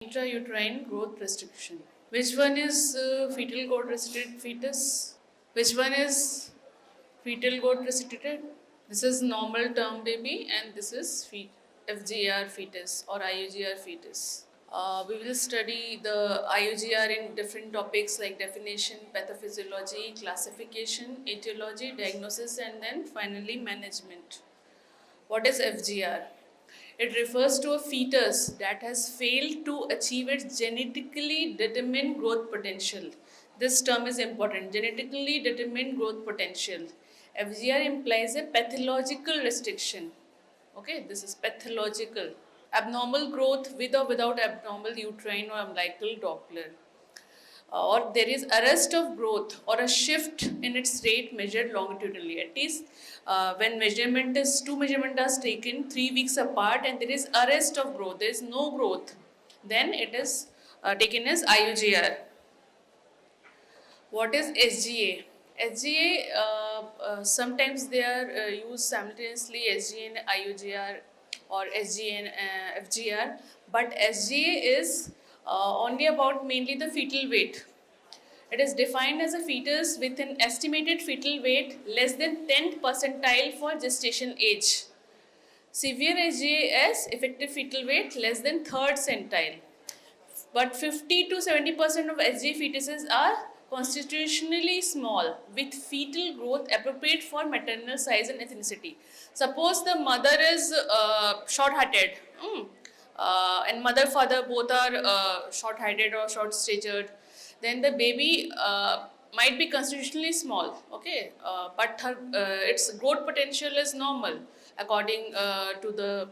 Intrauterine growth restriction. Which one is fetal growth restricted fetus? Which one is fetal growth restricted? This is normal term baby and this is FGR fetus or IUGR fetus. We will study the IUGR in different topics like definition, pathophysiology, classification, etiology, diagnosis, and then finally management. What is FGR? It refers to a fetus that has failed to achieve its genetically determined growth potential. This term is important, genetically determined growth potential. FGR implies a pathological restriction. Okay, this is pathological. Abnormal growth with or without abnormal uterine or umbilical Doppler. Or there is arrest of growth or a shift in its rate measured longitudinally. At least when two measurements are taken 3 weeks apart and there is arrest of growth, there is no growth, then it is taken as IUGR. What is SGA? SGA, sometimes they are used simultaneously, SGA and IUGR or SGA and FGR, but SGA is only about mainly the fetal weight. It is defined as a fetus with an estimated fetal weight less than 10th percentile for gestation age. Severe SGA is effective fetal weight less than 3rd centile. But 50 to 70% of SGA fetuses are constitutionally small with fetal growth appropriate for maternal size and ethnicity. Suppose the mother is short-hatted and mother-father both are short-heighted or short-statured, then the baby might be constitutionally small, okay, but its growth potential is normal according to the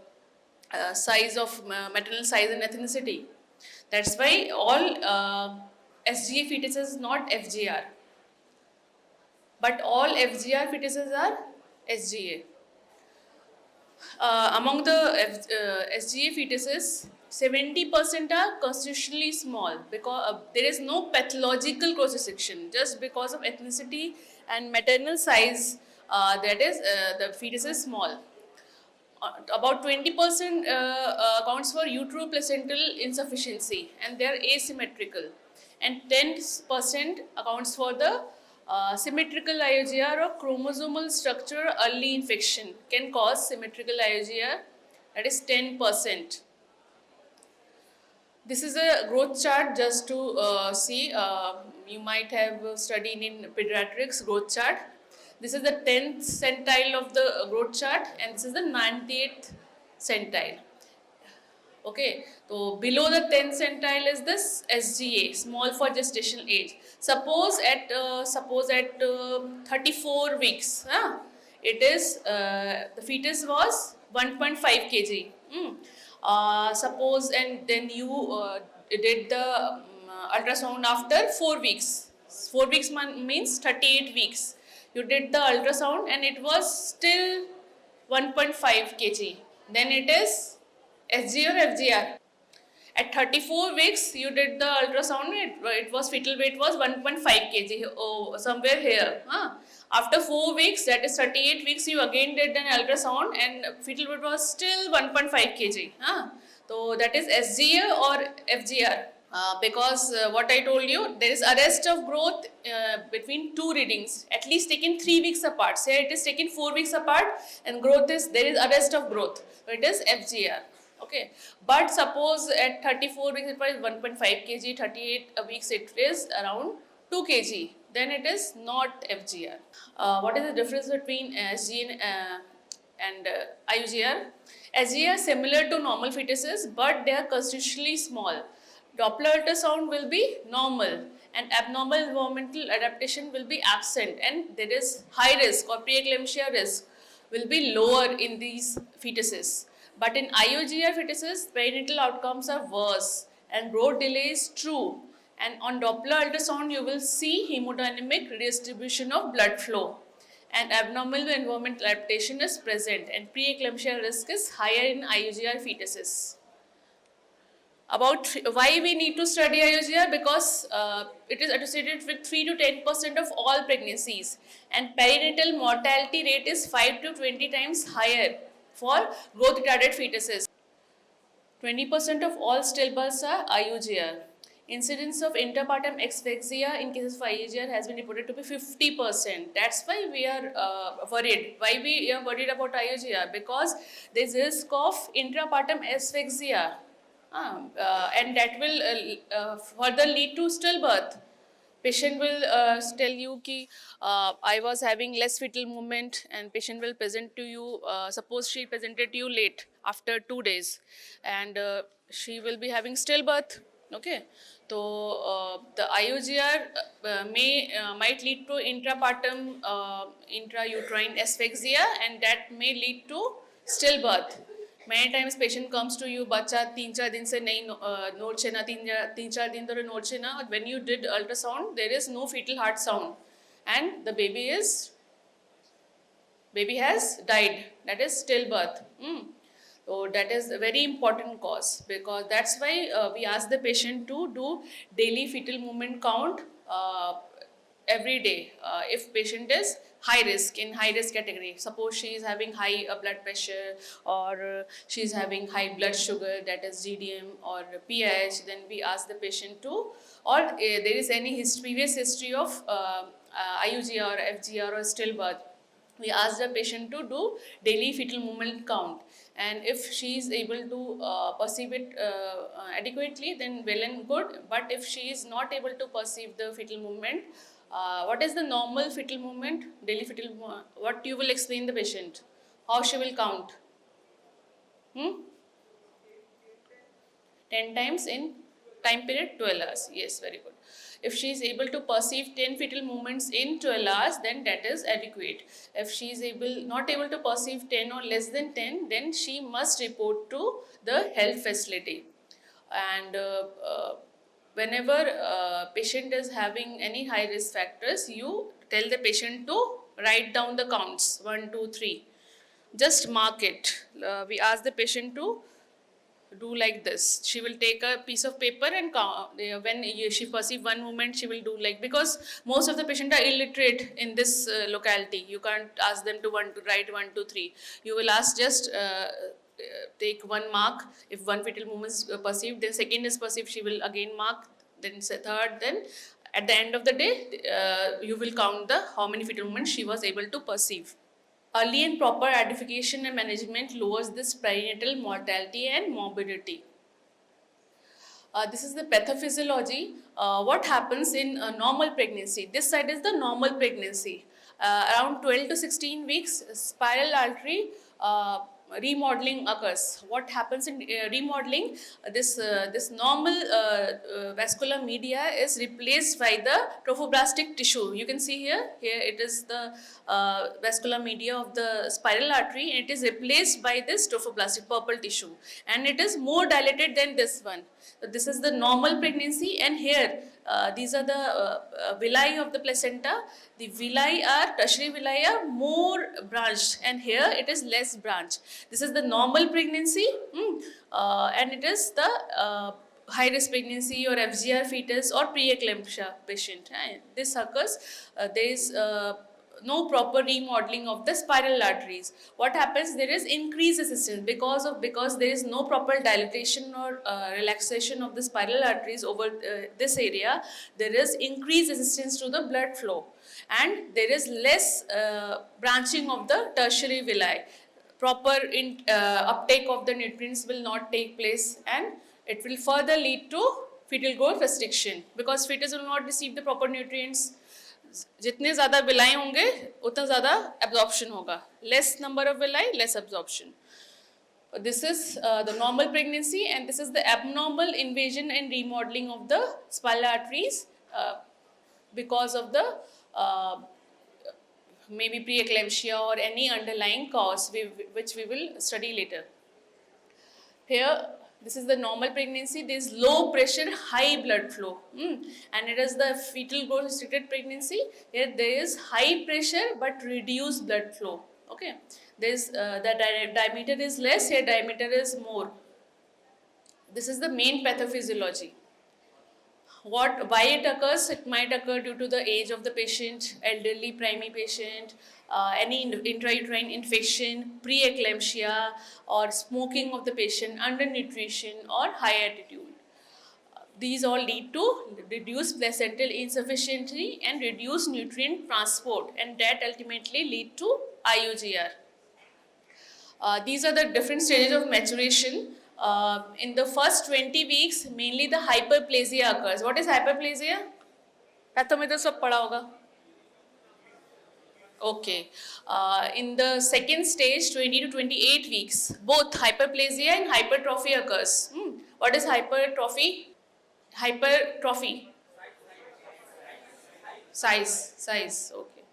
size of maternal size and ethnicity. That's why all SGA fetuses not FGR, but all FGR fetuses are SGA. Among the SGA fetuses, 70% are constitutionally small because there is no pathological growth restriction, just because of ethnicity and maternal size, that is the fetus is small. About 20% accounts for uteroplacental insufficiency and they are asymmetrical, and 10% accounts for the symmetrical IUGR or chromosomal structure early infection can cause symmetrical IUGR, that is 10%. This is a growth chart just to see. You might have studied in pediatrics growth chart. This is the 10th centile of the growth chart and this is the 98th centile. Okay, so below the 10th centile is this SGA, small for gestational age. Suppose at 34 weeks, it is the fetus was 1.5 kg. Suppose and then you did the ultrasound after 4 weeks. 4 weeks means 38 weeks. You did the ultrasound and it was still 1.5 kg. Then it is SGA or FGR. At 34 weeks, you did the ultrasound, it was fetal weight was 1.5 kg, somewhere here. After 4 weeks, that is 38 weeks, you again did an ultrasound and fetal weight was still 1.5 kg. So that is SGA or FGR. Because what I told you, there is arrest of growth between two readings, at least taken 3 weeks apart. Say it is taken 4 weeks apart and growth is, there is arrest of growth. So it is FGR. Okay, but suppose at 34 weeks it was 1.5 kg, 38 weeks it is around 2 kg, then it is not FGR. What is the difference between SGA and IUGR? SGA are similar to normal fetuses, but they are constitutionally small. Doppler ultrasound will be normal and abnormal environmental adaptation will be absent, and there is high risk or preeclampsia risk will be lower in these fetuses. But in IUGR fetuses, perinatal outcomes are worse and growth delay is true. And on Doppler ultrasound, you will see hemodynamic redistribution of blood flow. And abnormal environmental adaptation is present and preeclampsia risk is higher in IUGR fetuses. About why we need to study IUGR, because it is associated with 3 to 10% of all pregnancies and perinatal mortality rate is 5 to 20 times higher for growth retarded fetuses. 20% of all stillbirths are IUGR. Incidence of interpartum asphyxia in cases of IUGR has been reported to be 50%. That's why we are worried. Why we are worried about IUGR? Because there is risk of intrapartum asphyxia, and that will further lead to stillbirth. Patient will tell you कि I was having less fetal movement, and patient will present to you, suppose she presented to you late after 2 days, and she will be having stillbirth. Okay, so the IUGR might lead to intrapartum intrauterine asphyxia, and that may lead to stillbirth. Many times patient comes to you, बच्चा 3-4 दिन से नहीं note छे ना 3-4 दिन धरे note छे ना. When you did ultrasound, there is no fetal heart sound, and the baby has died. That is stillbirth. So that is a very important cause, because that's why we ask the patient to do daily fetal movement count every day. If patient is in high risk category, suppose she is having high blood pressure, or she is having high blood sugar, that is GDM or PH, then we ask the patient to, or there is any previous history of IUGR or FGR or stillbirth, we ask the patient to do daily fetal movement count, and if she is able to perceive it adequately, then well and good. But if she is not able to perceive the fetal movement, what is the normal fetal movement, daily fetal what you will explain the patient, how she will count? 10 times in time period 12 hours. Yes, very good. If she is able to perceive 10 fetal movements in 12 hours, then that is adequate. If she is not able to perceive 10 or less than 10, then she must report to the health facility. And whenever patient is having any high risk factors, you tell the patient to write down the counts 1, 2, 3. Just mark it. We ask the patient to do like this. She will take a piece of paper and when she perceive one movement, she will do like, because most of the patients are illiterate in this locality. You can't ask them to write 1, 2, 3. You will ask just take one mark. If one fetal movement is perceived, then second is perceived, she will again mark, then third, then at the end of the day, you will count how many fetal movements she was able to perceive. Early and proper identification and management lowers this perinatal mortality and morbidity. This is the pathophysiology. What happens in normal pregnancy? This side is the normal pregnancy. Around 12 to 16 weeks, spiral artery remodeling occurs. What happens in remodeling? This normal vascular media is replaced by the trophoblastic tissue. You can see here it is the vascular media of the spiral artery, and it is replaced by this trophoblastic purple tissue, and it is more dilated than this one. So this is the normal pregnancy, and here these are the villi of the placenta. The villi are, tertiary villi are more branched, and here it is less branched. This is the normal pregnancy, and it is the high risk pregnancy or FGR fetus or preeclampsia patient. This occurs, there is no proper remodeling of the spiral arteries. What happens? There is increased resistance because there is no proper dilatation or relaxation of the spiral arteries over this area. There is increased resistance to the blood flow, and there is less branching of the tertiary villi. Proper uptake of the nutrients will not take place, and it will further lead to fetal growth restriction, because fetus will not receive the proper nutrients. जितने ज़्यादा villi होंगे उतना ज़्यादा absorption होगा. Less number of villi, less absorption. This is the normal pregnancy, and this is the abnormal invasion and remodeling of the spiral arteries because of the maybe preeclampsia or any underlying cause which we will study later. Here, this is the normal pregnancy. There is low pressure, high blood flow, and it is the fetal growth restricted pregnancy. Here there is high pressure but reduced blood flow. Okay, there is the diameter is less. Here diameter is more. This is the main pathophysiology. Why it occurs? It might occur due to the age of the patient, elderly, primary patient, any intrauterine infection, preeclampsia, or smoking of the patient, undernutrition, or high altitude. These all lead to reduced placental insufficiency and reduced nutrient transport, and that ultimately lead to IUGR. These are the different stages of maturation. In the first 20 weeks, mainly the hyperplasia occurs. What is hyperplasia? प्राथमिक में तो सब पढ़ा होगा. Okay. In the second stage, 20 to 28 weeks, both hyperplasia and hypertrophy occurs. What is hypertrophy? Hypertrophy. Size. Okay.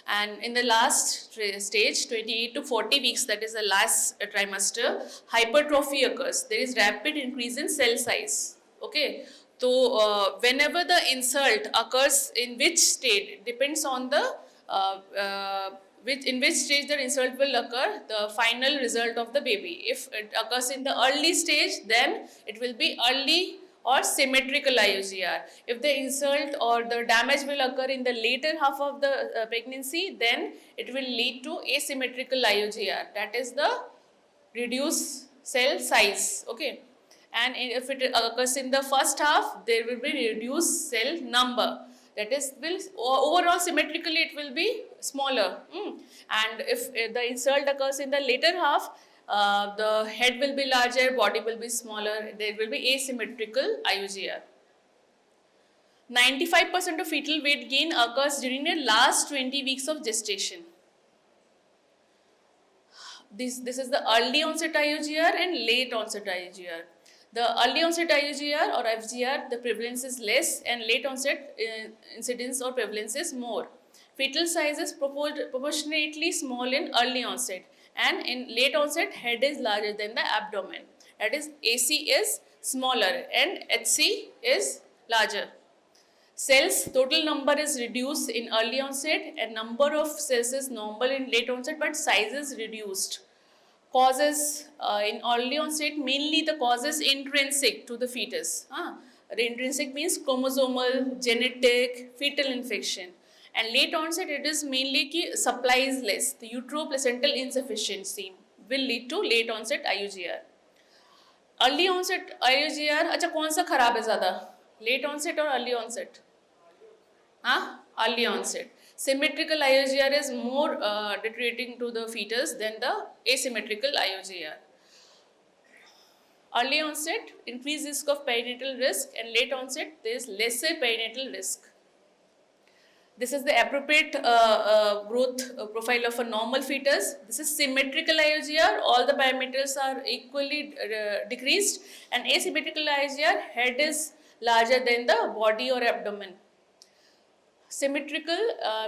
And in the last stage, 28 to 40 weeks, that is the last trimester, hypertrophy occurs. There is rapid increase in cell size. Okay. So, whenever the insult occurs in which state depends on the in which stage the insult will occur, the final result of the baby. If it occurs in the early stage, then it will be early or symmetrical IUGR. If the insult or the damage will occur in the later half of the pregnancy, then it will lead to asymmetrical IUGR. That is the reduced cell size. Okay. And if it occurs in the first half, there will be reduced cell number. That is, overall symmetrically it will be smaller. And if the insult occurs in the later half, the head will be larger, body will be smaller, there will be asymmetrical IUGR. 95% of fetal weight gain occurs during the last 20 weeks of gestation. This is the early onset IUGR and late onset IUGR. The early onset IUGR or FGR, the prevalence is less, and late onset incidence or prevalence is more. Fetal size is proportionately small in early onset, and in late onset, head is larger than the abdomen. That is, AC is smaller and HC is larger. Cells total number is reduced in early onset, and number of cells is normal in late onset, but size is reduced. Causes in early onset, mainly the causes intrinsic to the fetus. Intrinsic means chromosomal, genetic, fetal infection. And late onset, it is mainly ki supply is less. The uteroplacental insufficiency will lead to late onset IUGR. Early onset IUGR, अच्छा कौन सा खराब है ज़्यादा? Late onset or early onset? Early onset. Symmetrical IUGR is more deteriorating to the fetus than the asymmetrical IUGR. Early onset, increased risk of perinatal risk, and late onset, there is lesser perinatal risk. This is the appropriate growth profile of a normal fetus. This is symmetrical IUGR, all the parameters are equally decreased, and asymmetrical IUGR, head is larger than the body or abdomen. Symmetrical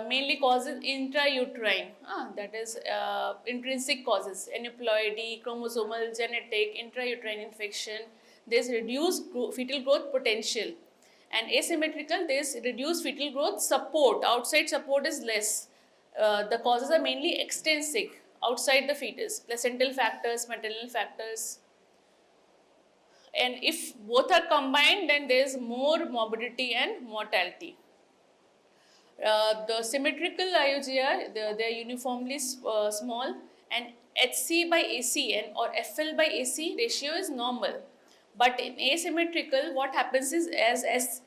mainly causes intrauterine, that is intrinsic causes, aneuploidy, chromosomal, genetic, intrauterine infection. There is reduced fetal growth potential. And asymmetrical, there is reduced fetal growth support. Outside support is less. The causes are mainly extrinsic, outside the fetus, placental factors, maternal factors. And if both are combined, then there is more morbidity and mortality. The symmetrical IUGR, they are uniformly small, and HC by AC or FL by AC ratio is normal. But in asymmetrical, what happens is as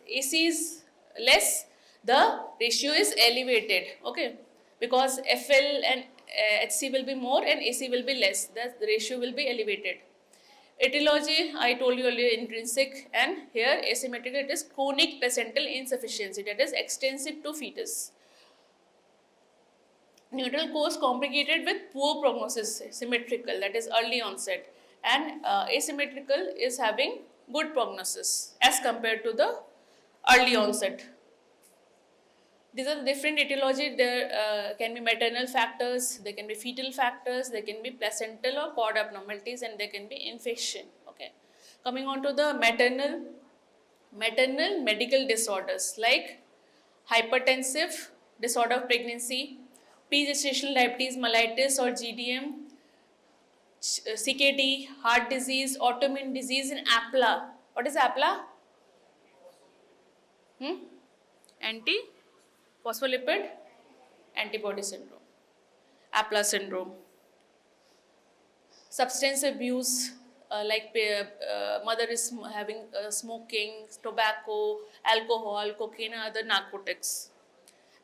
AC is less, the ratio is elevated, okay? Because FL and HC will be more and AC will be less, the ratio will be elevated. Etiology, I told you earlier, intrinsic, and here asymmetrical, it is chronic placental insufficiency, that is extensive to fetus. Neutral course complicated with poor prognosis, symmetrical, that is early onset, and asymmetrical is having good prognosis as compared to the early onset. These are the different etiology. There can be maternal factors, there can be fetal factors, there can be placental or cord abnormalities, and there can be infection. Okay. Coming on to the maternal medical disorders like hypertensive disorder of pregnancy, pre-gestational diabetes mellitus or GDM, CKD, heart disease, autoimmune disease, and APLA. What is APLA? Anti-phospholipid antibody syndrome. Apla syndrome. Substance abuse, mother is having smoking, tobacco, alcohol, cocaine, and other narcotics.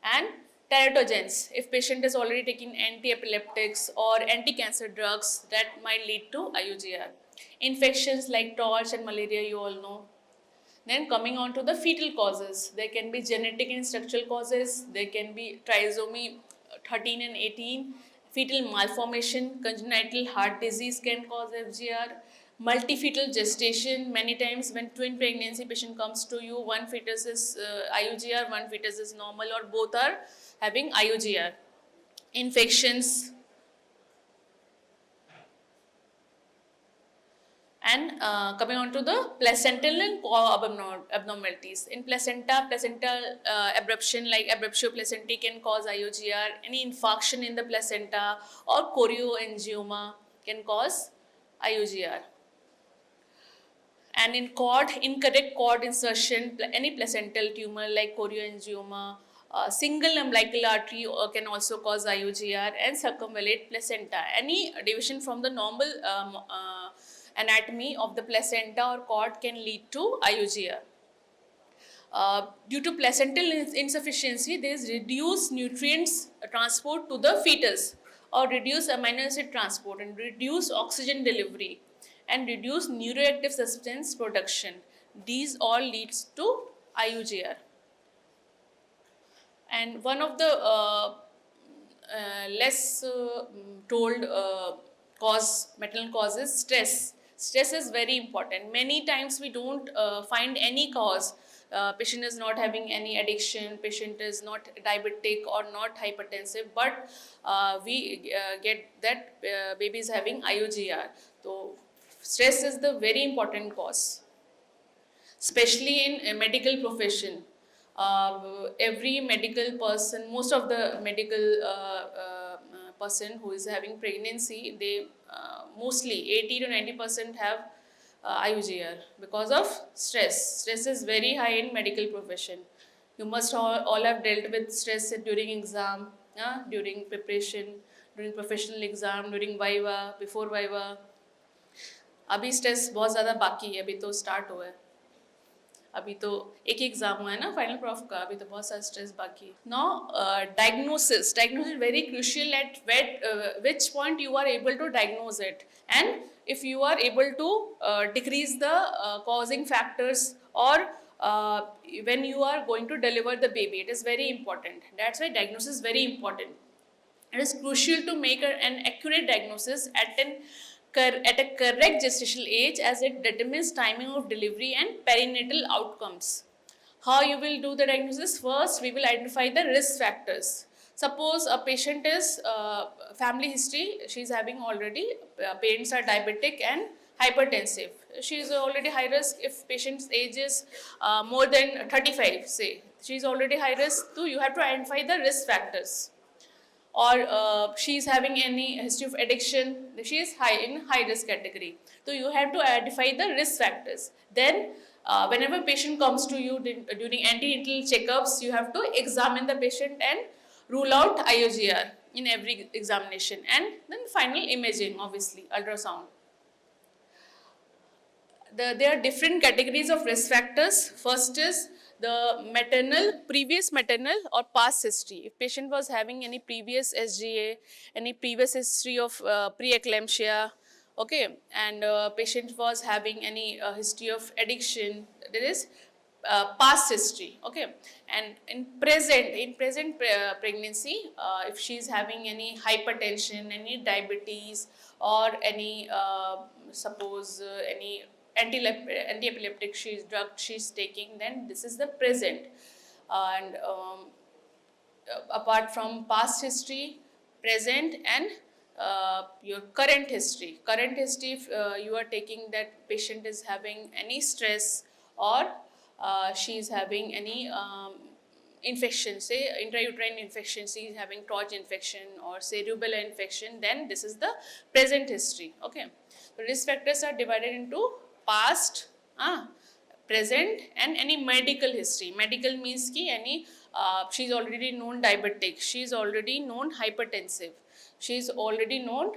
And teratogens, if patient is already taking anti-epileptics or anti-cancer drugs, that might lead to IUGR. Infections like torch and malaria, you all know. Then coming on to the fetal causes, there can be genetic and structural causes, there can be trisomy 13 and 18, fetal malformation, congenital heart disease can cause FGR, multifetal gestation, many times when twin pregnancy patient comes to you, one fetus is IUGR, one fetus is normal, or both are having IUGR. Infections, and coming on to the placental and abnormalities. In placenta, placental abruption like abruptio placentae can cause IUGR. Any infarction in the placenta or chorioangioma can cause IUGR. And in cord, incorrect cord insertion, any placental tumor like chorioangioma, single umbilical artery can also cause IUGR, and circumvallate placenta. Any deviation from the normal anatomy of the placenta or cord can lead to IUGR. Due to placental insufficiency, there is reduced nutrients transport to the fetus, or reduced amino acid transport, and reduced oxygen delivery, and reduced neuroactive substance production. These all leads to IUGR. And one of the less told maternal cause is stress. Stress is very important. Many times we don't find any cause. Patient is not having any addiction, patient is not diabetic or not hypertensive, but we get that baby is having IUGR. So stress is the very important cause, especially in a medical profession. Every medical person, most of the medical person who is having pregnancy, they mostly 80 to 90% have IUGR because of stress. Stress is very high in medical profession. You must all have dealt with stress during exam, during preparation, during professional exam, during viva, before viva. अभी stress बहुत ज़्यादा बाकी है, अभी तो start हुआ है, अभी तो एक एग्जाम हुआ है ना फाइनल प्रॉफ का, अभी तो बहुत सारा स्ट्रेस बाकी है. Now diagnosis very crucial at which point you are able to diagnose it, and if you are able to decrease the causing factors, or when you are going to deliver the baby, it is very important. That's why diagnosis is very important. It is crucial to make an accurate diagnosis at a correct gestational age, as it determines timing of delivery and perinatal outcomes. How you will do the diagnosis? First, we will identify the risk factors. Suppose a patient is family history, she is having already, parents are diabetic and hypertensive. She is already high risk. If patient's age is more than 35, say, she is already high risk, so you have to identify the risk factors. Or she is having any history of addiction, she is high risk category. So you have to identify the risk factors. Then whenever patient comes to you during antenatal checkups, you have to examine the patient and rule out IUGR in every examination. And then final imaging, obviously ultrasound. There are different categories of risk factors. First is the previous maternal or past history. If patient was having any previous SGA, any previous history of preeclampsia, okay, and patient was having any history of addiction, there is past history, okay. And in present pregnancy, if she is having any hypertension, any diabetes, or any suppose any anti-epileptic drug she's taking, then this is the present. And apart from past history, present, and your current history. Current history, if you are taking that patient is having any stress, or she is having any infection, say intrauterine infection, she is having torch infection, or say rubella infection, then this is the present history, okay. So risk factors are divided into past, present, and any medical history. Medical means ki any she is already known diabetic, she is already known hypertensive. she is already known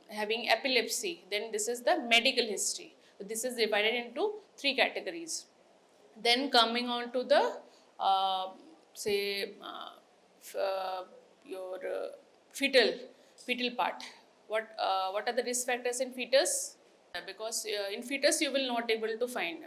having epilepsy, then this is the medical history. So this is divided into 3 categories. Then coming on to the say your fetal part. What are the risk factors in fetus? Because in fetus you will not able to find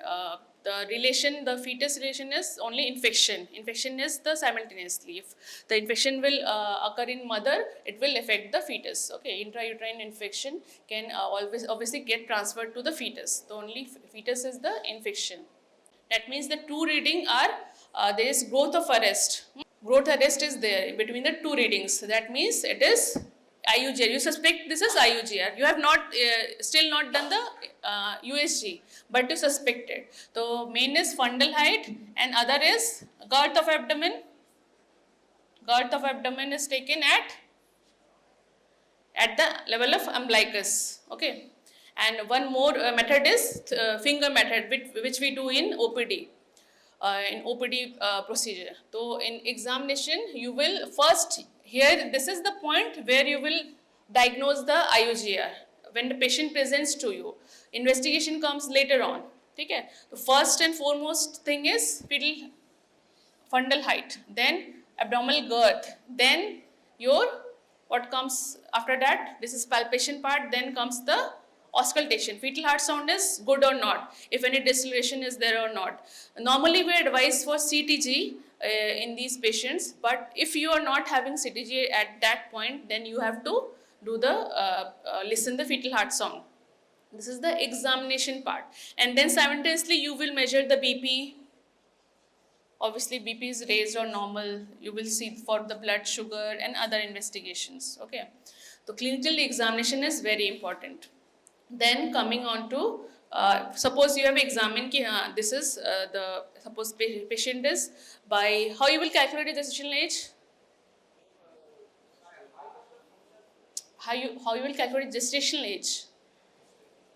the fetus relation is only infection is the simultaneously. If the infection will occur in mother, it will affect the fetus. Okay, intrauterine infection can always obviously get transferred to the fetus. The only fetus is the infection. That means the 2 reading are there is growth of arrest. Growth arrest is there between the 2 readings. That means it is IUGR. You suspect this is IUGR. You have not still not done the USG, but you suspect it. So main is fundal height and other is girth of abdomen. Girth of abdomen is taken at the level of umbilicus. Okay. And one more method is finger method, which we do in OPD. In OPD procedure. So in examination, you will first, here this is the point where you will diagnose the IUGR. When the patient presents to you, investigation comes later on. Okay? The first and foremost thing is fetal fundal height, then abdominal girth, then your, what comes after that, this is palpation part, then comes the auscultation. Fetal heart sound is good or not, if any deceleration is there or not. Normally we advise for CTG in these patients, but if you are not having CTG at that point, then you have to do the listen the fetal heart sound. This is the examination part. And then simultaneously you will measure the BP. Obviously BP is raised or normal. You will see for the blood sugar and other investigations. Okay, so clinical examination is very important. Then coming on to suppose you have examined ki this is the suppose patient is by how you will calculate the gestational age. How you will calculate gestational age.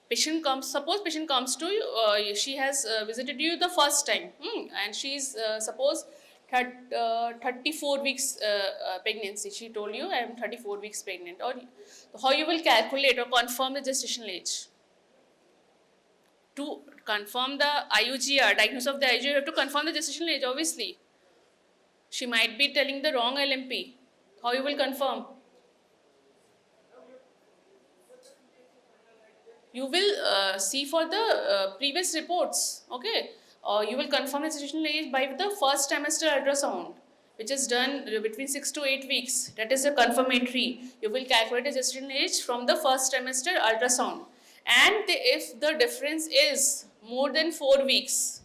Suppose patient comes to you, she has visited you the first time, and she is suppose 34 weeks pregnancy. She told you I am 34 weeks pregnant. Or how you will calculate or confirm the gestational age? To confirm the IUGR, diagnosis of the IUGR, you have to confirm the gestational age. Obviously, she might be telling the wrong LMP. How you will confirm? You will see for the previous reports. Okay, you will confirm the gestational age by the first trimester ultrasound, which is done between 6 to 8 weeks. That is a confirmatory. You will calculate the gestational age from the first trimester ultrasound. And if the difference is more than 4 weeks,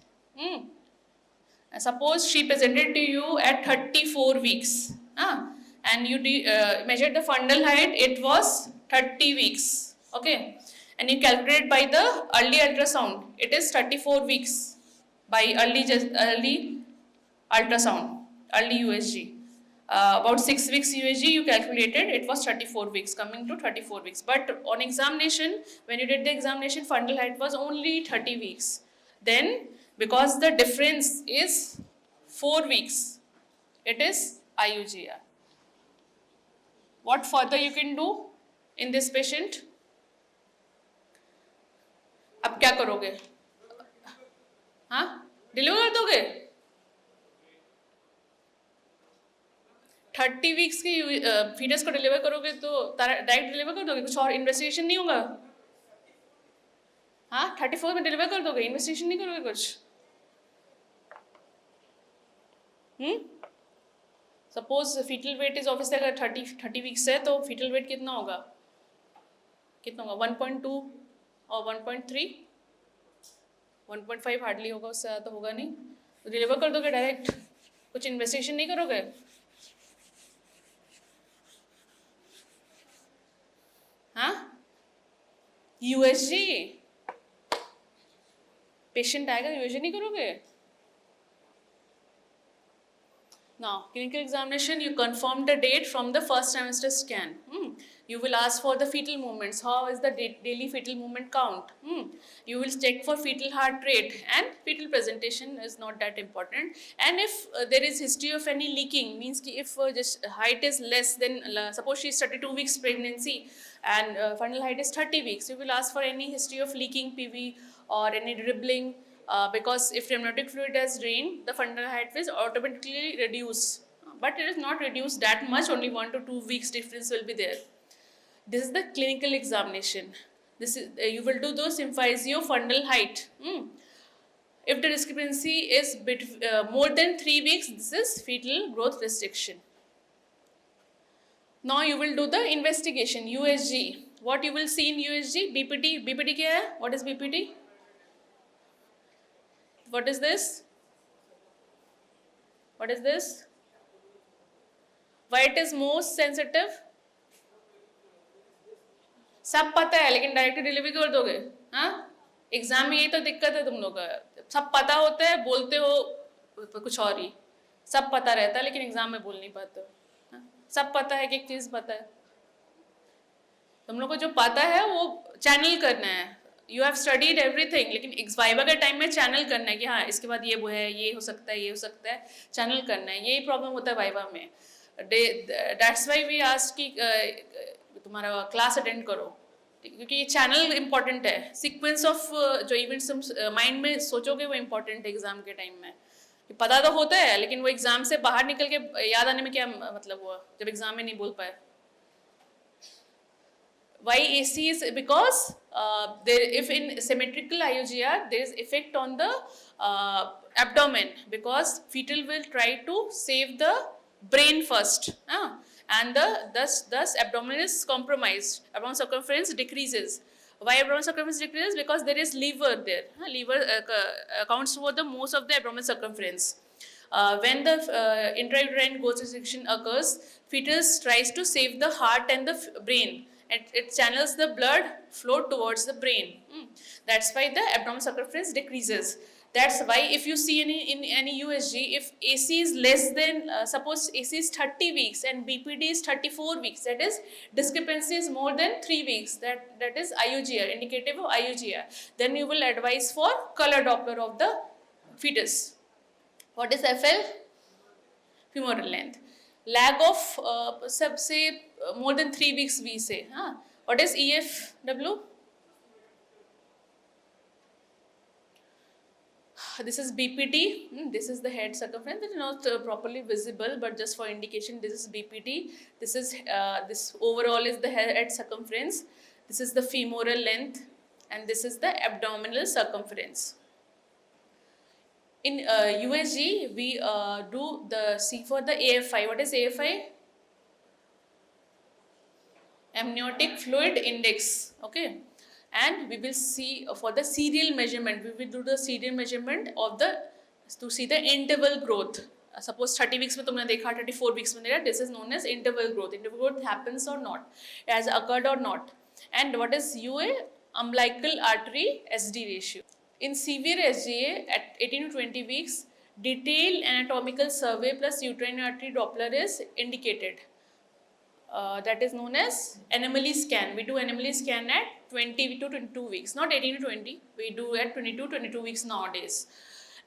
suppose she presented to you at 34 weeks, and you measured the fundal height, it was 30 weeks. Okay, and you calculate by the early ultrasound, it is 34 weeks by early ultrasound, early USG. About 6 weeks USG you calculated, it was 34 weeks, coming to 34 weeks. But on examination, when you did the examination, fundal height was only 30 weeks. Then, because the difference is 4 weeks, it is IUGR. What further you can do in this patient? अब क्या करोगे? हाँ, deliver कर दोगे? 30 weeks की foetus को deliver करोगे तो डायरेक्ट डिलीवर कर दोगे? कुछ और इन्वेस्टिगेशन नहीं होगा? हाँ, 34 में डिलीवर कर दोगे? इन्वेस्टिगेशन नहीं करोगे कुछ? Suppose fetal weight is obviously अगर 30 वीक्स है तो फीटल वेट कितना होगा? 1.2 और 1.3, 1.5 हार्डली होगा, उससे ज़्यादा तो होगा नहीं. तो डिलीवर कर दोगे डायरेक्ट? कुछ इन्वेस्टिगेशन नहीं करोगे? हाँ, यूएसजी पेशेंट आएगा, यूएसजी नहीं करोगे? Now, clinical examination, you confirm the date from the first trimester scan. You will ask for the fetal movements. How is the daily fetal movement count? You will check for fetal heart rate, and fetal presentation is not that important. And if there is history of any leaking, means ki if just height is less than, suppose she is 32 weeks pregnancy and fundal height is 30 weeks, you will ask for any history of leaking PV or any dribbling, because if amniotic fluid has drained, the fundal height will automatically reduce, but it is not reduced that much, only 1 to 2 weeks difference will be there. This is the clinical examination. This is you will do the symphysio fundal height. If the discrepancy is more than 3 weeks, this is fetal growth restriction. Now you will do the investigation, USG. What you will see in USG? BPT. BPT क्या है? What is BPT? What is this? What is this? Why it is most sensitive? सब पता है, लेकिन direct delivery कर दोगे? हाँ, exam में यही तो दिक्कत है तुम लोग का, सब पता होता है, बोलते हो कुछ और ही, सब पता रहता है लेकिन एग्जाम में बोल नहीं पाते हो। हाँ? सब पता है कि एक चीज पता है, तुम लोग को जो पता है वो चैनल करना है। यू हैव स्टडीड एवरीथिंग, लेकिन वाइवा के टाइम में चैनल करना है कि हाँ इसके बाद ये वो है, ये हो सकता है, ये हो सकता है, चैनल करना है। यही प्रॉब्लम होता है वाइवा में। दैट्स वाई वी आस्क कि तुम्हारा क्लास अटेंड करो, क्योंकि ये चैनल इंपॉर्टेंट है। सीक्वेंस ऑफ जो इवेंट्स तुम माइंड में सोचोगे वो इंपॉर्टेंट है एग्जाम के टाइम में। पता तो होता है लेकिन वो एग्जाम से बाहर निकल के याद आने में क्या मतलब हुआ जब एग्जाम में नहीं बोल पाए। Why AC is because if in symmetrical IUGR there is effect on the abdomen, because fetal will try to save the brain first, and thus abdomen is compromised. Abdominal circumference decreases. Why abdominal circumference decreases? Because there is liver there. Liver accounts for the most of the abdominal circumference. When the intrauterine growth restriction occurs, fetus tries to save the heart and the brain. It channels the blood flow towards the brain. That's why the abdominal circumference decreases. That's why if you see in any USG, if AC is less than, suppose AC is 30 weeks and BPD is 34 weeks, that is discrepancy is more than 3 weeks, that is IUGR, indicative of IUGR, then you will advise for color Doppler of the fetus. What is FL? Femoral length. Lag of सबसे more than 3 weeks we say. What is EFW? This is BPT. This is the head circumference. It is not properly visible, but just for indication, this is BPT. This is this overall is the head circumference. This is the femoral length, and this is the abdominal circumference. In USG, we do the see for the AFI. What is AFI? Amniotic fluid index. Okay, and we will see for the serial measurement. We will do the serial measurement of the to see the interval growth. Suppose 30 weeks में तुमने देखा, 34 weeks में देखा. This is known as interval growth. Interval growth happens or not, has occurred or not. And what is UA? Umbilical artery SD ratio. In severe SGA at 18 to 20 weeks, detailed anatomical survey plus uterine artery Doppler is indicated. That is known as anomaly scan. We do anomaly scan at 20 to 22 weeks, not 18 to 20. We do at 22 weeks nowadays.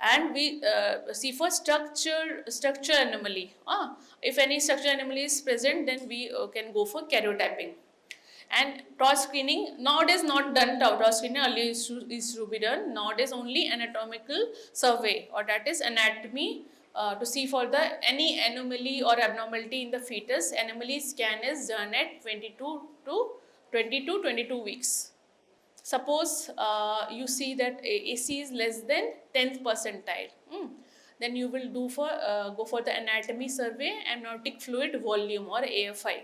And we see for structure anomaly. If any structure anomaly is present, then we can go for karyotyping. And torch screening nowadays not done. Torch screening earlier used to be done. Nowadays only anatomical survey, or that is anatomy, to see for the any anomaly or abnormality in the fetus. Anomaly scan is done at 22 weeks. Suppose you see that AC is less than 10th percentile. Then you will do for go for the anatomy survey, amniotic fluid volume or AFI.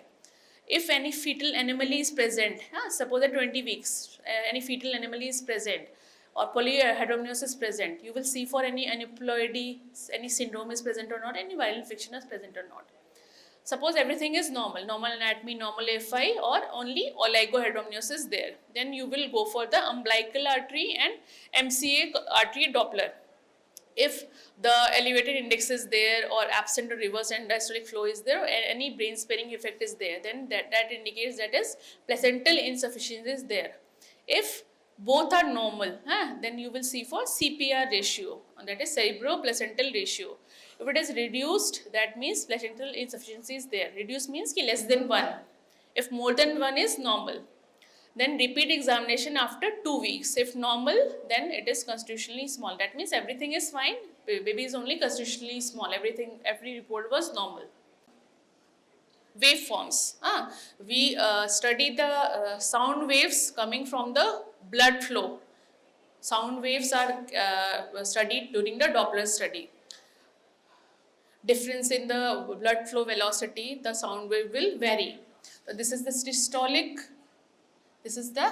If any fetal anomaly is present, suppose at 20 weeks, any fetal anomaly is present or polyhydramnios is present, you will see for any aneuploidy, any syndrome is present or not, any viral infection is present or not. Suppose everything is normal anatomy, normal AFI, or only oligohydramnios is there, then you will go for the umbilical artery and MCA artery Doppler. if the elevated index is there or absent or reverse end diastolic flow is there or any brain sparing effect is there, then that indicates that is placental insufficiency is there. If both are normal, then you will see for CPR ratio, that is cerebroplacental ratio. If it is reduced, that means placental insufficiency is there. Reduced means ki less than 1. If more than 1 is normal. Then repeat examination after 2 weeks. If normal, then it is constitutionally small. That means everything is fine. Baby is only constitutionally small. Every report was normal. Waveforms. We study the sound waves coming from the blood flow. Sound waves are studied during the Doppler study. Difference in the blood flow velocity, the sound wave will vary. So this is the systolic. This is the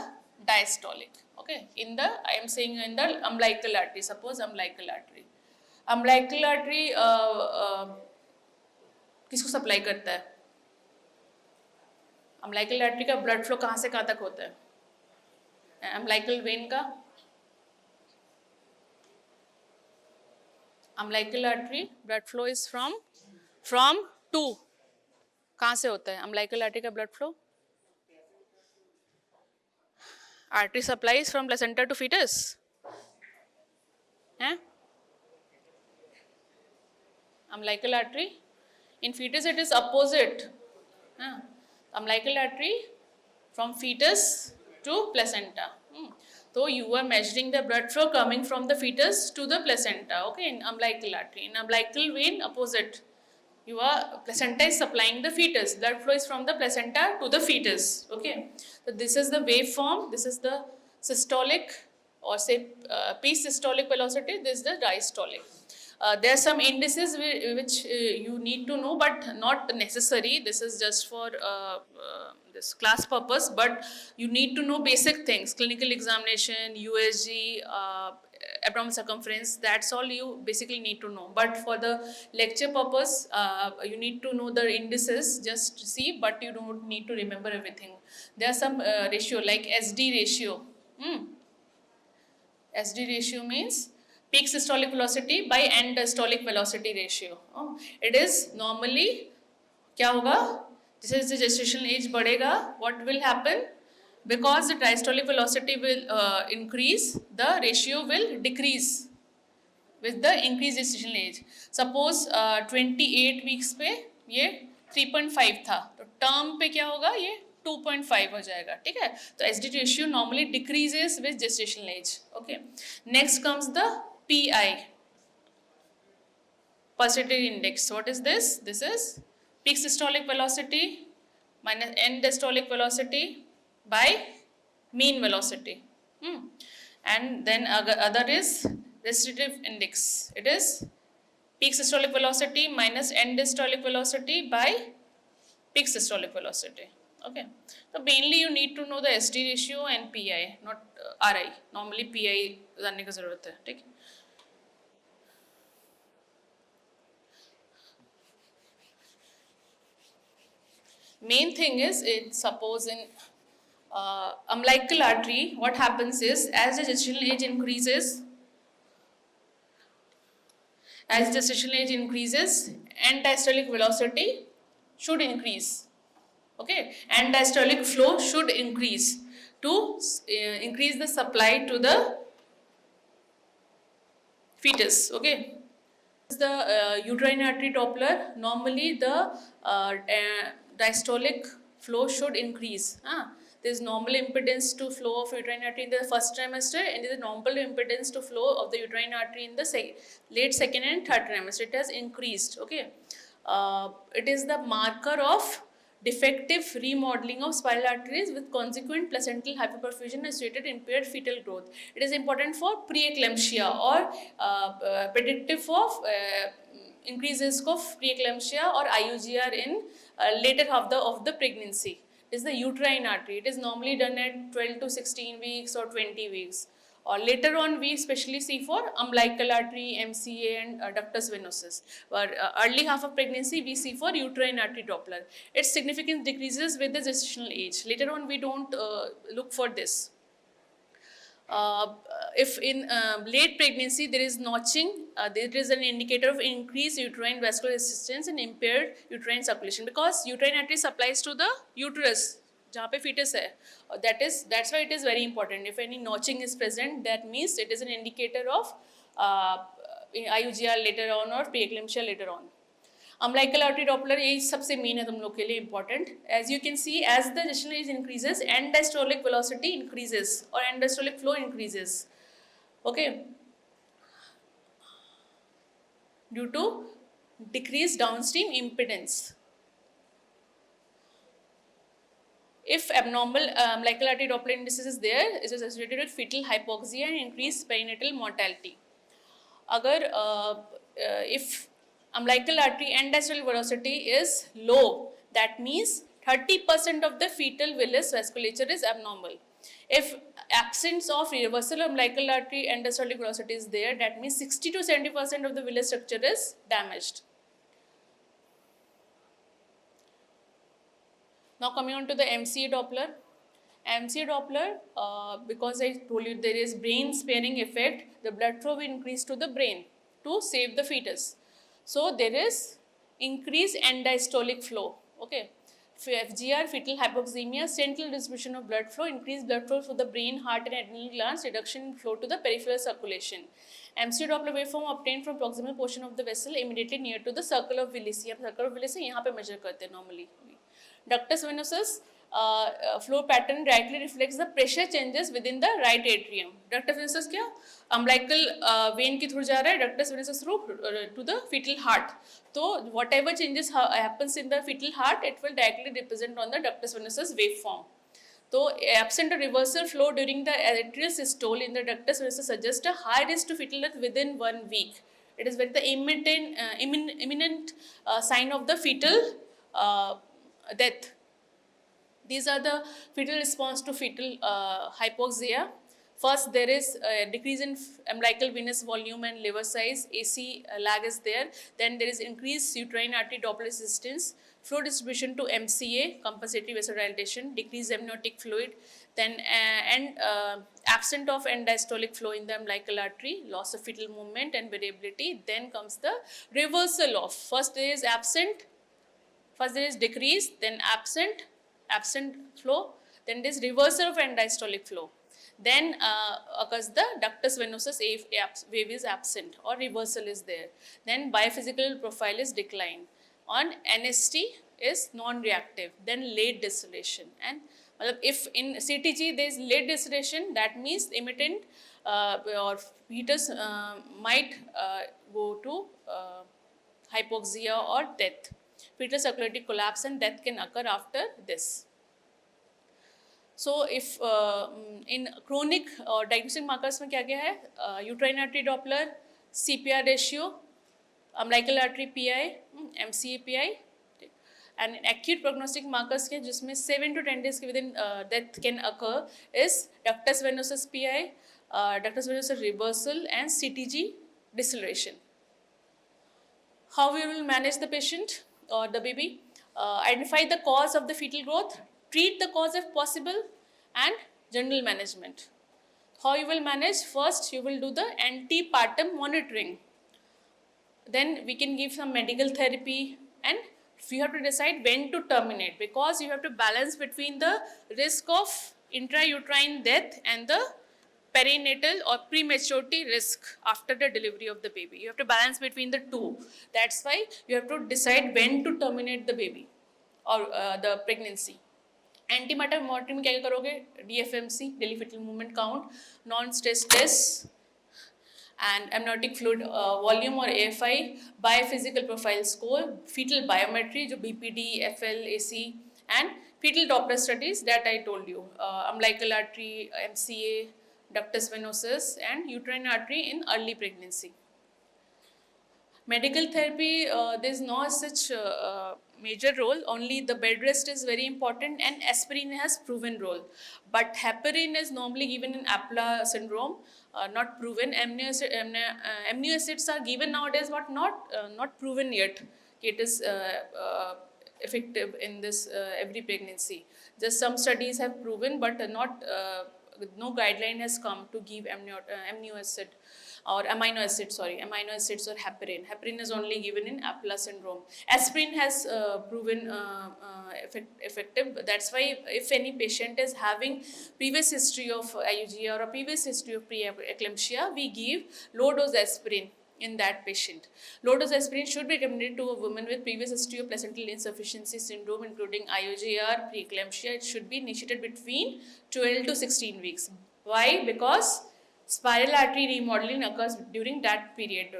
diastolic. Okay. I am saying in the umbilical artery. Suppose umbilical artery. Umbilical artery किसको supply करता है? Umbilical artery का blood flow कहाँ से कहाँ तक होता है? अम्बिलिकल वेन का, umbilical artery blood flow is from to, कहाँ से होता है अम्बिलिकल आर्टरी का blood flow? Artery supplies from placenta to fetus. Umbilical artery. In fetus it is opposite. Umbilical artery from fetus to placenta. So you are measuring the blood flow coming from the fetus to the placenta. Okay, in umbilical artery. In umbilical vein, opposite. Placenta is supplying the fetus. Blood flow is from the placenta to the fetus. Okay. So this is the waveform. This is the systolic or say peak systolic velocity. This is the diastolic. There are some indices which you need to know, but not necessary. This is just for this class purpose. But you need to know basic things: clinical examination, USG, abdominal circumference. That's all you basically need to know. But for the lecture purpose, you need to know the indices. Just see, but you don't need to remember everything. There are some ratio like SD ratio. SD ratio means peak systolic velocity by end diastolic velocity ratio. It is normally क्या होगा? जैसे gestational age बढ़ेगा, what will happen? Because the diastolic velocity will increase, the ratio will decrease with the increased gestational age. Suppose 28 weeks पे ये 3.5 था, तो term पे क्या होगा? ये 2.5 हो जाएगा, ठीक है? तो SD ratio normally decreases with gestational age. Okay. Next comes the PI, pulsatility index. What is this? This is peak systolic velocity minus end diastolic velocity by mean velocity. And then other is restrictive index. It is peak systolic velocity minus end diastolic velocity by peak systolic velocity. Okay. So mainly you need to know the SD ratio and PI, not RI. Normally PI जानने का ज़रूरत है, ठीक? Main thing is, suppose in umbilical artery, what happens is, as the gestational age increases, end diastolic velocity should increase. Okay, end diastolic flow should increase to increase the supply to the fetus. Okay, the uterine artery Doppler, normally the diastolic flow should increase. There is normal impedance to flow of uterine artery in the first trimester, and there is normal impedance to flow of the uterine artery in the late second and third trimester. It has increased. Okay, it is the marker of defective remodeling of spiral arteries with consequent placental hyperperfusion associated impaired fetal growth. It is important for preeclampsia or predictive of increased risk of preeclampsia or IUGR in later half of the pregnancy. It is the uterine artery. It is normally done at 12 to 16 weeks or 20 weeks. Or later on, we especially see for umbilical artery, MCA, and ductus venosus. But early half of pregnancy, we see for uterine artery Doppler. Its significance decreases with the gestational age. Later on, we don't look for this. If in late pregnancy there is notching, there is an indicator of increased uterine vascular resistance and impaired uterine circulation, because uterine artery supplies to the uterus जहाँ पे fetus है. That's why it is very important. If any notching is present, that means it is an indicator of IUGR later on or preeclampsia later on. Umbilical artery Doppler ये सबसे main है तुम लोग के लिए important. As you can see, as the gestation age increases, end diastolic velocity increases or end diastolic flow increases. Okay. Due to decreased downstream impedance. If abnormal umbilical artery Doppler indices is there, it is associated with fetal hypoxia and increased perinatal mortality. अगर if umbilical artery end diastolic velocity is low, that means 30% of the fetal villus vasculature is abnormal. If absence of reversal of umbilical artery end diastolic velocity is there, that means 60 to 70% of the villus structure is damaged. Now coming on to the MCA Doppler. MCA Doppler, because I told you there is brain sparing effect, the blood flow will increase to the brain to save the fetus. So there is increased end diastolic flow. Okay. FGR, fetal hypoxemia, central distribution of blood flow, increased blood flow to the brain, heart and adrenal glands, reduction in flow to the peripheral circulation. MCA Doppler waveform obtained from proximal portion of the vessel immediately near to the circle of Willis. Circle of Willis यहाँ पे measure करते हैं normally. Ductus venosus flow pattern directly reflects the pressure changes within the right atrium. Ductus venosus क्या? Umbilical vein के through जा रहा है, ductus venosus through to the fetal heart. So whatever changes happens in the fetal heart, it will directly represent on the ductus venosus waveform. So absent a reversal flow during the atrial systole in the ductus venosus suggests a high risk to fetal death within 1 week. It is very the imminent sign of the fetal death. These are the fetal response to fetal hypoxia. First, there is a decrease in umbilical venous volume and liver size. AC lag is there. Then there is increased uterine artery Doppler resistance, flow distribution to MCA, compensatory vasodilatation, decreased amniotic fluid. Then absent of end diastolic flow in the umbilical artery, loss of fetal movement and variability. Then comes the reversal of. First there is absent. First there is decrease, then absent flow, then there is reversal of end diastolic flow. Then occurs the ductus venosus wave is absent or reversal is there. Then biophysical profile is decline. On NST is non-reactive. Then late distillation. And if in CTG there is late distillation, that means emittent or fetus might go to hypoxia or death. Fetal circulatory collapse and death can occur after this. So if in chronic or diagnostic markers में क्या क्या है? Uterine artery Doppler, CPR ratio, umbilical artery PI, MCA PI, and acute prognostic markers के जिसमें 7 to 10 days के within death can occur is ductus venosus PI, ductus venosus reversal and CTG deceleration. How we will manage the patient or the baby? Identify the cause of the fetal growth, treat the cause if possible, and general management. How you will manage? First, you will do the antepartum monitoring. Then we can give some medical therapy, and you have to decide when to terminate, because you have to balance between the risk of intrauterine death and the perinatal or prematurity risk after the delivery of the baby. You have to balance between the two. That's why you have to decide when to terminate the baby or the pregnancy. Antepartum monitoring में क्या क्या करोगे? DFMC, daily fetal movement count, non-stress test, and amniotic fluid volume or AFI, biophysical profile score, fetal biometry जो BPD, FL, AC, and fetal Doppler studies that I told you, umbilical artery, MCA, ductus venosus, and uterine artery in early pregnancy. Medical therapy, there is no such major role, only the bed rest is very important, and aspirin has proven role. But heparin is normally given in APLA syndrome, not proven. Amino acids are given nowadays, but not proven yet. It is effective in this every pregnancy. Just some studies have proven, but not no guideline has come to give amino acid or amino acid, sorry, amino acids or heparin. Heparin is only given in Aplar syndrome. Aspirin has proven effective. That's why if any patient is having previous history of IUG or a previous history of preeclampsia, we give low dose aspirin in that patient. Low dose aspirin should be recommended to a woman with previous history of placental insufficiency syndrome, including IUGR, preeclampsia. It should be initiated between 12 to 16 weeks. Why? Because spiral artery remodeling occurs during that period,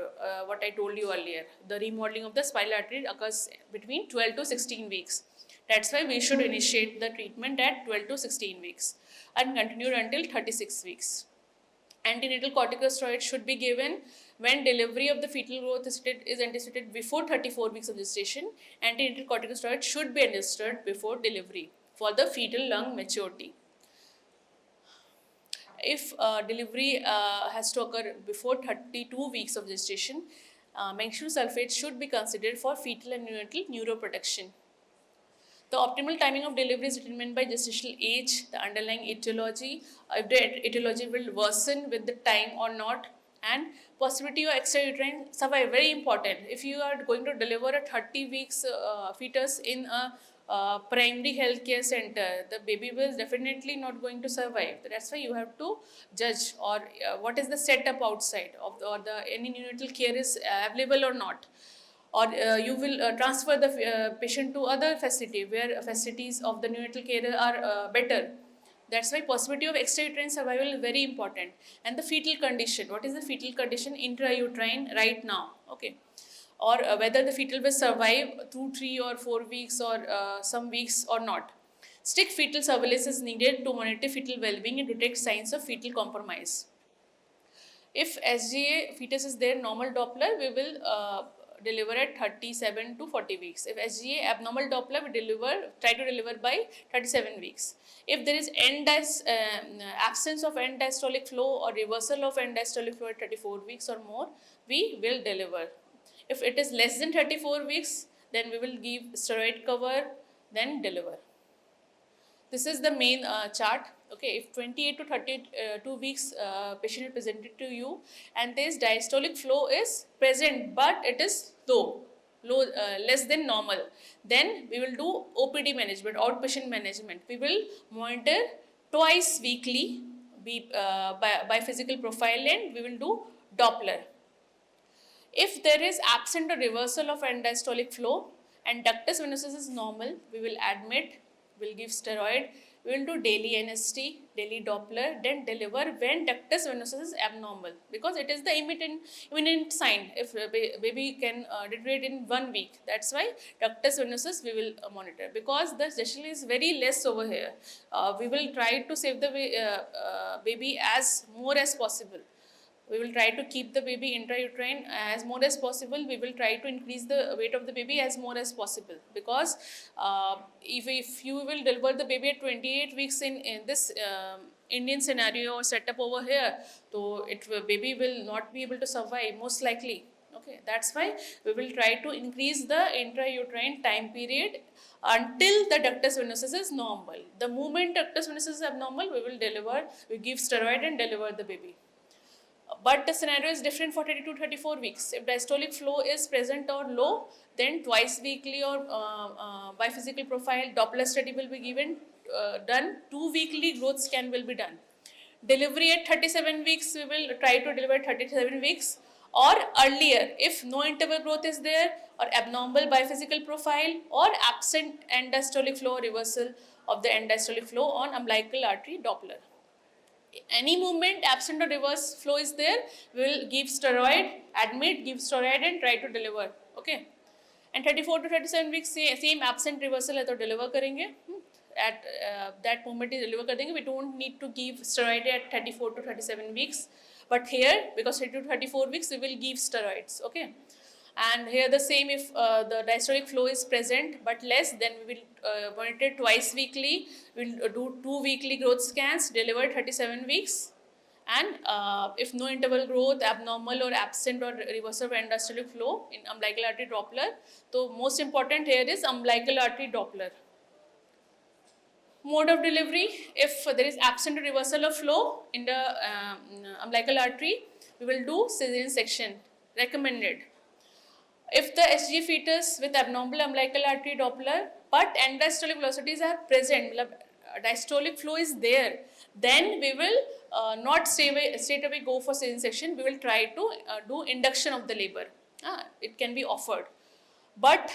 what I told you earlier. The remodeling of the spiral artery occurs between 12 to 16 weeks. That's why we should initiate the treatment at 12 to 16 weeks and continue until 36 weeks. Antenatal corticosteroids should be given when delivery of the fetal growth is anticipated before 34 weeks of gestation. Antenatal corticosteroids should be administered before delivery for the fetal lung maturity. If delivery has to occur before 32 weeks of gestation, magnesium sulfate should be considered for fetal and neonatal neuroprotection. The optimal timing of delivery is determined by gestational age, the underlying etiology, if the etiology will worsen with the time or not, and possibility of extrauterine survival, very important. If you are going to deliver a 30 weeks fetus in a primary healthcare center, the baby will definitely not going to survive. That's why you have to judge or what is the setup outside of any neonatal care is available or not, or you will transfer the patient to other facility where facilities of the neonatal care are better. That's why possibility of extrauterine survival is very important. And the fetal condition, what is the fetal condition intrauterine right now, okay, or whether the fetal will survive through 3 or 4 weeks or some weeks or not. Strict fetal surveillance is needed to monitor fetal well-being and detect signs of fetal compromise. If SGA fetus is there, normal Doppler, we will deliver at 37 to 40 weeks. If SGA abnormal Doppler, we try to deliver by 37 weeks. If there is absence of end diastolic flow or reversal of end diastolic flow at 34 weeks or more, we will deliver. If it is less than 34 weeks, then we will give steroid cover, then deliver. This is the main chart. Okay, if 28 to 32 weeks patient is presented to you and this diastolic flow is present but it is low, less than normal, then we will do OPD management, outpatient management. We will monitor twice weekly by physical profile and we will do Doppler. If there is absent or reversal of end diastolic flow and ductus venosus is normal, we will admit, we'll give steroid, we will do daily NST, daily Doppler, then deliver when ductus venosus is abnormal, because it is the imminent sign. If baby can deteriorate in 1 week, that's why ductus venosus we will monitor, because the gestation is very less over here. We will try to save the baby as more as possible. We will try to keep the baby intrauterine as more as possible. We will try to increase the weight of the baby as more as possible, because if you will deliver the baby at 28 weeks in this Indian scenario or setup over here, so baby will not be able to survive most likely. Okay, that's why we will try to increase the intrauterine time period until the ductus venosus is normal. The moment ductus venosus is abnormal, we give steroid and deliver the baby. But the scenario is different for 32 to 34 weeks. If diastolic flow is present or low, then twice weekly or by physical profile Doppler study will be done. 2 weekly growth scan will be done. Delivery at 37 weeks, we will try to deliver at 37 weeks or earlier if no interval growth is there, or abnormal biphasical profile, or absent end diastolic flow, reversal of the end diastolic flow on umbilical artery Doppler. Any movement, absent or reverse flow is there, we will give steroid, admit, give steroid and try to deliver. Okay. And 34 to 37 weeks same absent reversal है तो deliver करेंगे. At that moment is deliver कर देंगे. We don't need to give steroid at 34 to 37 weeks. But here, because 32 to 34 weeks, we will give steroids. Okay. And here the same, if the diastolic flow is present but less, then we will monitor twice weekly. We will do 2 weekly growth scans, deliver 37 weeks. And if no interval growth, abnormal or absent or reversal of end diastolic flow in umbilical artery Doppler, so most important here is umbilical artery Doppler. Mode of delivery, if there is absent reversal of flow in the umbilical artery, we will do cesarean section, recommended. If the SG fetus with abnormal umbilical artery Doppler but end-diastolic velocities are present, diastolic flow is there, then we will not straight away go for cesarean section. We will try to do induction of the labor. It can be offered. But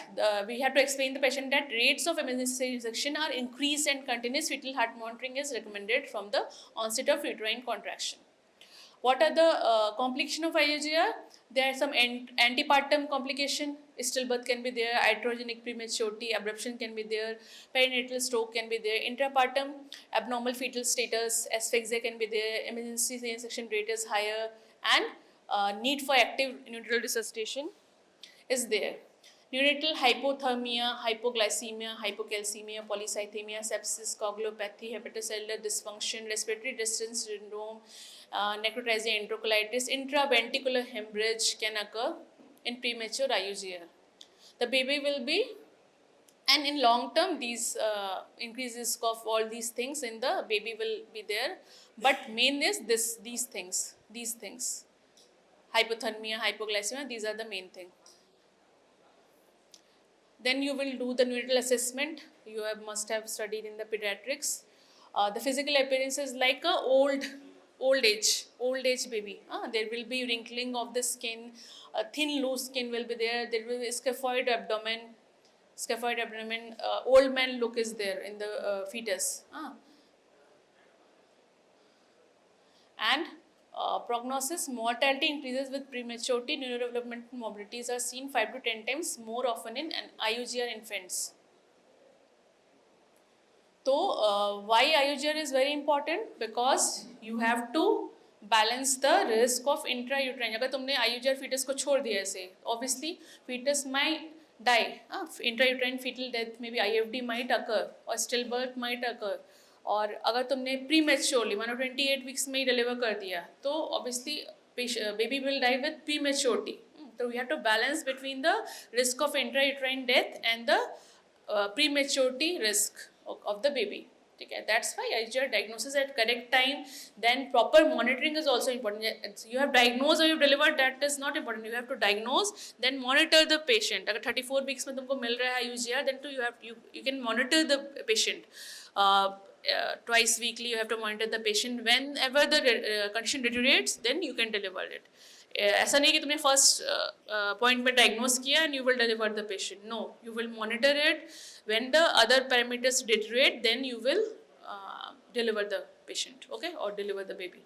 we have to explain the patient that rates of emergency C-section are increased and continuous fetal heart monitoring is recommended from the onset of uterine contraction. What are the complication of IUGR? There are some antepartum complication. Stillbirth can be there, iatrogenic prematurity, abruption can be there, perinatal stroke can be there, intrapartum abnormal fetal status, asphyxia can be there, emergency C-section rate is higher, and need for active neonatal resuscitation is there. Neonatal hypothermia, hypoglycemia, hypocalcemia, polycythemia, sepsis, coagulopathy, hepatocellular dysfunction, respiratory distress syndrome, necrotizing enterocolitis, intraventricular hemorrhage can occur in premature IUGR. The baby will be, and in long term, these increased risk of all these things in the baby will be there. But main is these things, hypothermia, hypoglycemia, these are the main thing. Then you will do the neonatal assessment. You must have studied in the pediatrics. The physical appearance is like a old age baby. There will be wrinkling of the skin, thin loose skin will be there. There will be scaphoid abdomen. Old man look is there in the fetus. And prognosis, mortality increases with prematurity. Neurodevelopmental mobilities are seen 5 to 10 times more often in IUGR infants. So, why IUGR is very important? Because you have to balance the risk of intrauterine. अगर तुमने IUGR fetus को छोड़ दिया ऐसे, obviously fetus might die. Intrauterine fetal death, maybe IFD might occur or stillbirth might occur. और अगर तुमने prematurely मानो 28 वीक्स में ही डिलीवर कर दिया तो obviously baby will die with prematurity. So we have to balance between the risk of intrauterine death and the prematurity risk of the baby. Okay, that's why IUGR diagnosis at correct time, then proper monitoring is also important. You have diagnosed or you have delivered, that is not important. You have to diagnose, then monitor the patient. अगर 34 weeks में तुमको मिल रहा है IUGR, then you can monitor the patient. Twice weekly you have to monitor the patient. Whenever the condition deteriorates, then you can deliver it. ऐसा नहीं कि तुमने first point में डायग्नोज किया and you will deliver the patient. No, you will monitor it. When the other parameters deteriorate, then you will deliver the patient, okay, or deliver the baby.